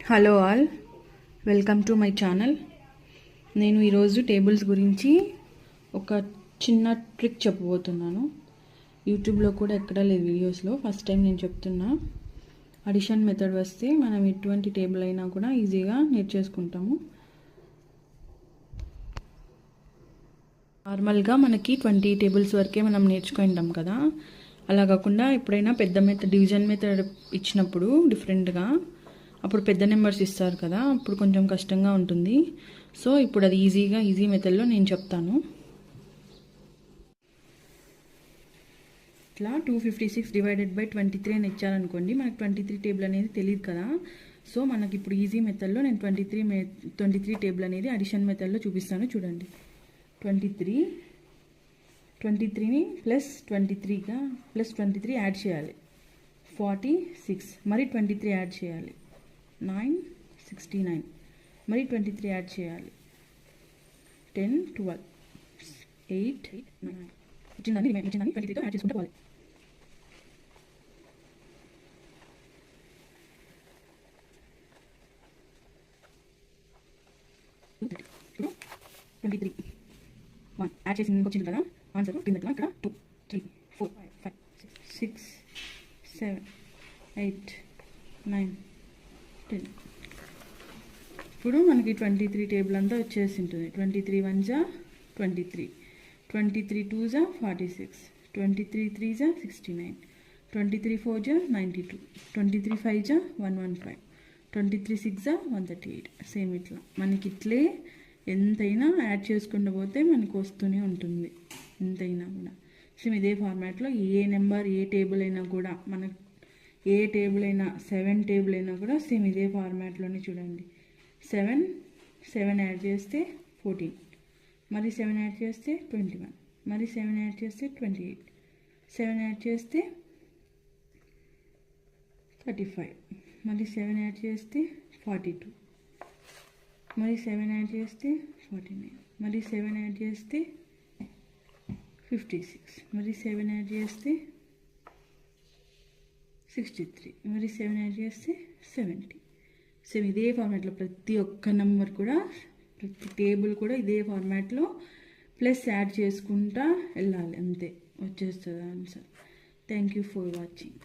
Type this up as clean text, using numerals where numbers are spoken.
Hello all, welcome to my channel. నేను ఈరోజు tables గురించి ఒక చిన్న ట్రిక్ చెప్పబోతున్నాను. యూట్యూబ్లో కూడా ఎక్కడా లేదు వీడియోస్లో, ఫస్ట్ టైం నేను చెప్తున్నా. అడిషన్ మెథడ్ వస్తే మనం ఎటువంటి టేబుల్ అయినా కూడా ఈజీగా నేర్చేసుకుంటాము. నార్మల్గా మనకి 20 టేబుల్స్ వరకే మనం నేర్చుకుంటాం కదా, అలా కాకుండా ఎప్పుడైనా పెద్ద మెథడ్, డివిజన్ మెథడ్ ఇచ్చినప్పుడు డిఫరెంట్గా అప్పుడు పెద్ద నెంబర్స్ ఇస్తారు కదా, అప్పుడు కొంచెం కష్టంగా ఉంటుంది. సో ఇప్పుడు అది ఈజీ మెథడ్లో నేను చెప్తాను. ఇట్లా 256 డివైడెడ్ బై 23 అని ఇచ్చారనుకోండి, మనకు 23 టేబుల్ అనేది తెలియదు కదా. సో మనకి ఇప్పుడు ఈజీ మెథడ్లో నేను 23 టేబుల్ అనేది అడిషన్ మెథడ్లో చూపిస్తాను. చూడండి, 23ని ప్లస్ 23 యాడ్ చేయాలి, 46. మరి 23 యాడ్ చేయాలి, 969. మరి 23 యాడ్ చేయాలి, 10, 12, 8, 9. వచ్చిందని 23తో యాడ్ చేసుకుంటూ పోవాలి. ఇప్పుడు 23 1 యాడ్ చేసి వచ్చింది కదా ఆన్సర్. ఇక్కడ 2, 3, 4, 5, 6, 7, 8, 9, 10. ఇప్పుడు మనకి 23 టేబుల్ అంతా వచ్చేసి ఉంటుంది. 23 1 జా 23, 23 2 జా 46, 23 3 జా 69, 23 4 జా 92, 23 5 జా 115, 23 6 జా 138. సేమ్ ఇట్లా మనకి ఇట్లే ఎంతైనా యాడ్ చేసుకుంటూ పోతే మనకు వస్తూనే ఉంటుంది, ఎంతైనా కూడా. సేమ్ ఇదే ఫార్మాట్లో ఏ నెంబర్, ఏ టేబుల్ అయినా కూడా, మనకు ఏ టేబుల్ అయినా 7 టేబుల్ అయినా కూడా సేమ్ ఇదే ఫార్మాట్లోనే చూడండి. 7 యాడ్ చేస్తే 14, మరి 7 యాడ్ చేస్తే 21, మరి 7 యాడ్ చేస్తే 28, 7 యాడ్ చేస్తే 35, మరి 7 యాడ్ చేస్తే 42, మరి 7 యాడ్ చేస్తే 49, మరి 7 యాడ్ చేస్తే 56, మరి 7 యాడ్ చేస్తే 63, మరి 7 యాడ్ చేస్తే 70. సేమ్ ఇదే ఫార్మాట్లో ప్రతి ఒక్క నెంబర్ కూడా, ప్రతి టేబుల్ కూడా ఇదే ఫార్మాట్లో ప్లస్ యాడ్ చేసుకుంటా వెళ్ళాలి, అంతే వచ్చేస్తుంది answer. Thank you for watching.